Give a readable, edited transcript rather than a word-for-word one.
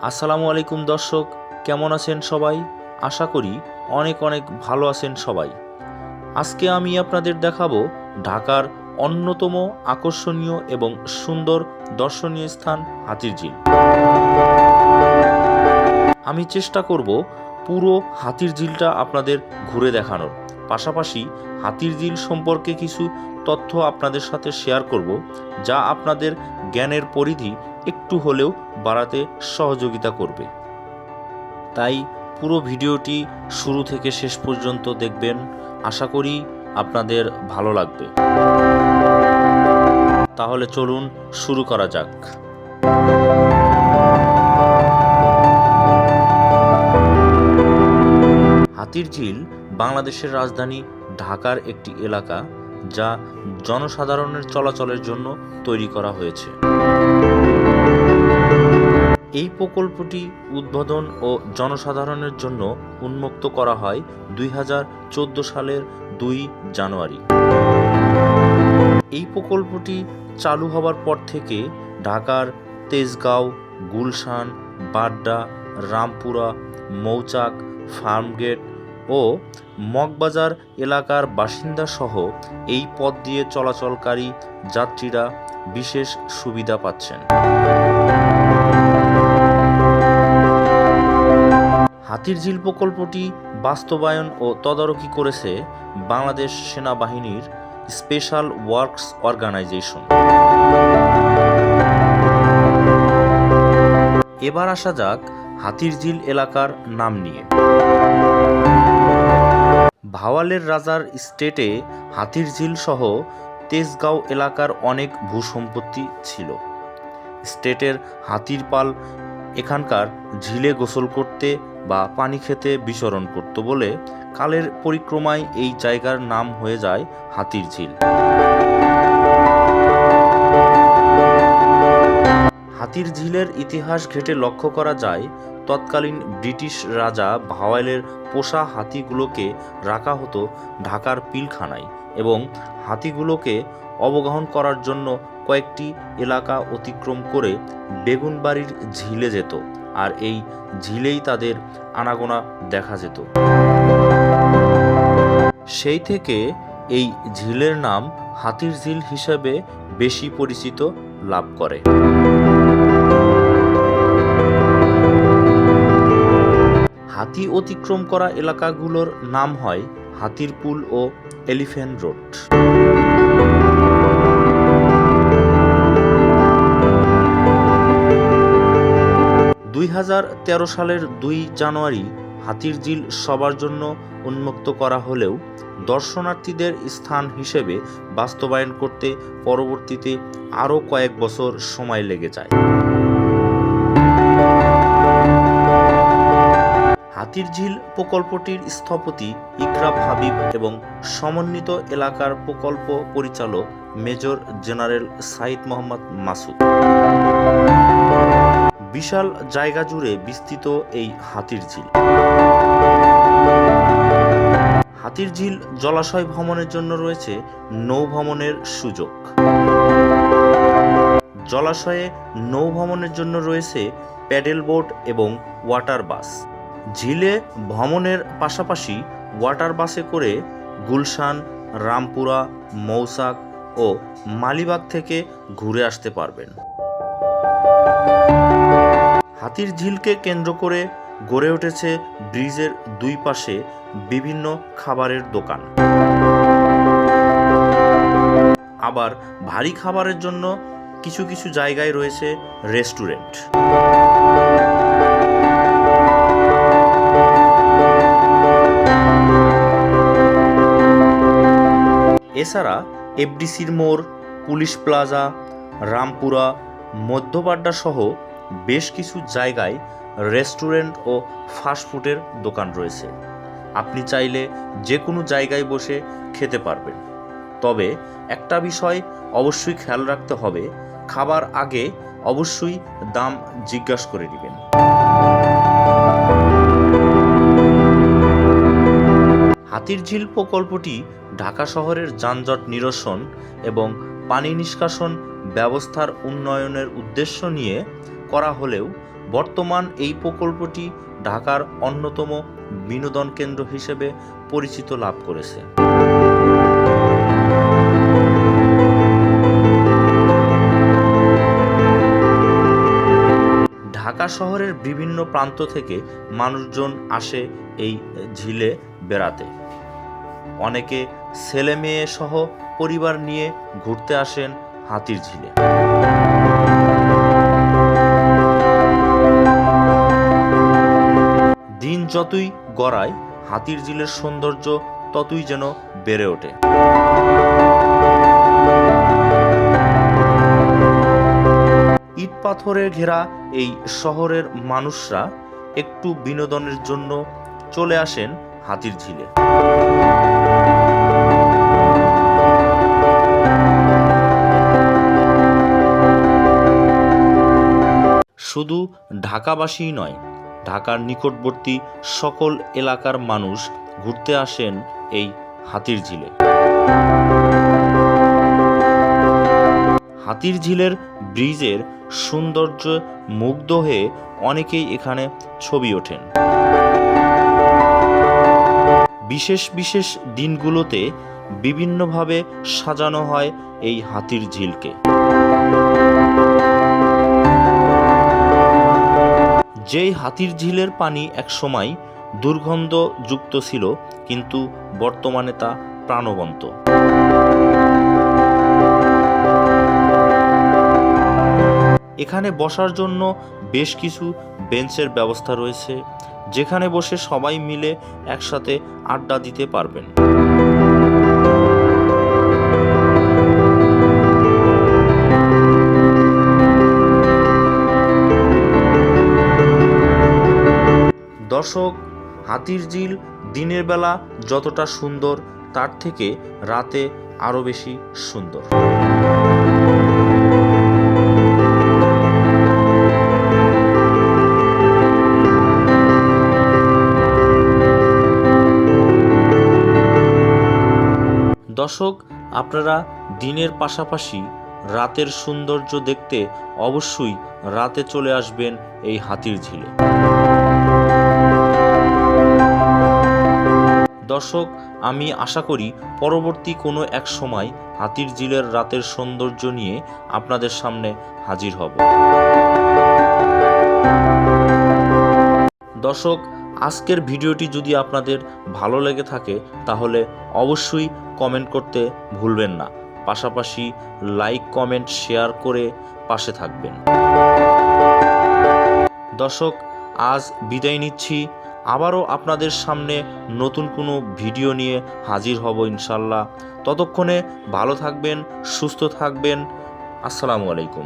আসসালামু আলাইকুম দর্শক, কেমন আছেন সবাই? আশা করি অনেক অনেক ভালো আছেন সবাই। আজকে আমি আপনাদের দেখাবো ঢাকার অন্যতম আকর্ষণীয় এবং সুন্দর দর্শনীয় স্থান হাতিরঝিল। আমি চেষ্টা করব পুরো হাতিরঝিলটা আপনাদের ঘুরে দেখানোর পাশাপাশি হাতিরঝিল সম্পর্কে কিছু তথ্য আপনাদের সাথে শেয়ার করব, যা আপনাদের জ্ঞানের পরিধি একটু হলেও বাড়াতে সহযোগিতা করবে। তাই পুরো ভিডিওটি শুরু থেকে শেষ পর্যন্ত দেখবেন, আশা করি আপনাদের ভালো লাগবে। তাহলে চলুন শুরু করা যাক। হাতিরঝিল বাংলাদেশের রাজধানী ঢাকার একটি এলাকা, যা জনসাধারণের চলাচলের জন্য তৈরি করা হয়েছে। এই প্রকল্পটি উদ্বোধন ও জনসাধারণের জন্য উন্মুক্ত করা হয় 2014 সালের 2 জানুয়ারি। এই প্রকল্পটি চালু হবার পর থেকে ঢাকার তেজগাঁও, গুলশান, বাড্ডা, রামপুরা, মৌচাক, ফার্মগেট ও মগবাজার এলাকার বাসিন্দা সহ এই পথ দিয়ে চলাচলকারী যাত্রীরা বিশেষ সুবিধা পাচ্ছেন। হাতিরঝিল প্রকল্পটি বাস্তবায়ন ও তদারকি করেছে বাংলাদেশ সেনাবাহিনীর স্পেশাল ওয়ার্কস অর্গানাইজেশন। এবার আসা যাক হাতিরঝিল এলাকার নাম নিয়ে। ভাওয়ালের রাজার স্টেটে হাতিরঝিল সহ তেজগাঁও এলাকার অনেক ভূসম্পত্তি ছিল। স্টেটের হাতির পাল এখানকার ঝিলে গোসল করতে বা পানি খেতে বিচরণ করত বলে কালের পরিক্রমায় এই জায়গার নাম হয়ে যায় হাতিরঝিল। হাতিরঝিলের ইতিহাস ঘেঁটে লক্ষ্য করা যায়, তৎকালীন ব্রিটিশ রাজা ভাওয়ালের পোষা হাতিগুলোকে রাখা হতো ঢাকার পিলখানায় এবং হাতিগুলোকে অবগাহন করার জন্য কয়েকটি এলাকা অতিক্রম করে বেগুনবাড়ির ঝিলে যেত, আর এই ঝিলেই তাদের আনাগোনা দেখা যেত। সেই থেকে এই ঝিলের নাম হাতিরঝিল হিসেবে বেশি পরিচিত লাভ করে। হাতি অতিক্রম করা এলাকাগুলোর নাম হয় হাতিরপুল ও এলিফ্যান্ট রোড। দুই সালের 2 জানুয়ারি হাতিরঝিল সবার জন্য উন্মুক্ত করা হলেও দর্শনার্থীদের স্থান হিসেবে বাস্তবায়ন করতে পরবর্তীতে আরও কয়েক বছর সময় লেগে যায়। হাতিরঝিল প্রকল্পটির স্থপতি ইকরাম হাবিব এবং সমন্বিত এলাকার প্রকল্প পরিচালক মেজর জেনারেল সাইদ মোহাম্মদ মাসুদ। বিশাল জায়গা জুড়ে বিস্তৃত এই হাতিরঝিল। হাতিরঝিল জলাশয় ভ্রমণের জন্য রয়েছে নৌ ভ্রমণের সুযোগ। জলাশয়ে নৌ ভ্রমণের জন্য রয়েছে প্যাডেল বোট এবং ওয়াটার বাস। ঝিলে ভ্রমণের পাশাপাশি ওয়াটার বাসে করে গুলশান, রামপুরা, মৌচাক ও মালিবাগ থেকে ঘুরে আসতে পারবেন। হাতিরঝিলকে কেন্দ্র করে গড়ে উঠেছে ব্রিজের 2 পাশে বিভিন্ন খাবারের দোকান। আবার ভারী খাবারের জন্য কিছু কিছু জায়গায় রয়েছে রেস্টুরেন্ট। এছাড়া এফডিসির মোড়, পুলিশ প্লাজা, রামপুরা, মধ্যবাড্ডা সহ বেশ কিছু জায়গায় রেস্টুরেন্ট ও ফাস্টফুডের দোকান রয়েছে। আপনি চাইলে যে কোনো জায়গায় বসে খেতে পারবেন। তবে একটা বিষয় অবশ্যই খেয়াল রাখতে হবে, খাবার আগে অবশ্যই দাম জিজ্ঞাসা করে নেবেন। হাতিরঝিল প্রকল্পটি ঢাকা শহরের যানজট নিরসন এবং পানি নিষ্কাশন ব্যবস্থার উন্নয়নের উদ্দেশ্য নিয়ে করা হলেও বর্তমান এই প্রকল্পটি ঢাকার অন্যতম বিনোদন কেন্দ্র হিসেবে পরিচিত লাভ করেছে। ঢাকা শহরের বিভিন্ন প্রান্ত থেকে মানুষজন আসে এই ঝিলে বেড়াতে। অনেকে ছেলে মেয়ে সহ পরিবার নিয়ে ঘুরতে আসেন হাতির ঝিলে। দিন যতই গড়ায় হাতির ঝিলের সৌন্দর্য ততই যেন বেড়ে ওঠে। ইট পাথরে ঘেরা এই শহরের মানুষরা একটু বিনোদনের জন্য চলে আসেন হাতির ঝিলে। শুধু ঢাকাবাসীই নয়, ঢাকার নিকটবর্তী সকল এলাকার মানুষ ঘুরতে আসেন এই হাতির ঝিলে। হাতির ঝিলের ব্রিজের সৌন্দর্য মুগ্ধ হয়ে অনেকেই এখানে ছবি ওঠেন। বিশেষ বিশেষ দিনগুলোতে বিভিন্নভাবে সাজানো হয় এই হাতির ঝিলকে। যেই হাতির ঝিলের পানি একসময় দুর্গন্ধযুক্ত ছিল, কিন্তু বর্তমানে তা প্রাণবন্ত। এখানে বসার জন্য বেশ কিছু বেঞ্চের ব্যবস্থা রয়েছে, যেখানে বসে সবাই মিলে একসাথে আড্ডা দিতে পারবেন। দর্শক, হাতির ঝিল দিনের বেলা যতটা সুন্দর, তার থেকে রাতে আরও বেশি সুন্দর। দর্শক, আপনারা দিনের পাশাপাশি রাতের সৌন্দর্য দেখতে অবশ্যই রাতে চলে আসবেন এই হাতির ঝিলে। দর্শক, আমি আশা করি পরবর্তী কোনো এক সময় হাতির ঝিলের রাতের সৌন্দর্য নিয়ে আপনাদের সামনে হাজির হব। দর্শক, আজকের ভিডিওটি যদি আপনাদের ভালো লেগে থাকে তাহলে অবশ্যই কমেন্ট করতে ভুলবেন না। পাশাপাশি লাইক, কমেন্ট, শেয়ার করে পাশে থাকবেন। দর্শক, আজ বিদায় নিচ্ছি। আবারও আপনাদের সামনে নতুন কোনো ভিডিও নিয়ে হাজির হব ইনশাল্লাহ। ততক্ষণে ভালো থাকবেন, সুস্থ থাকবেন। আসসালামু আলাইকুম।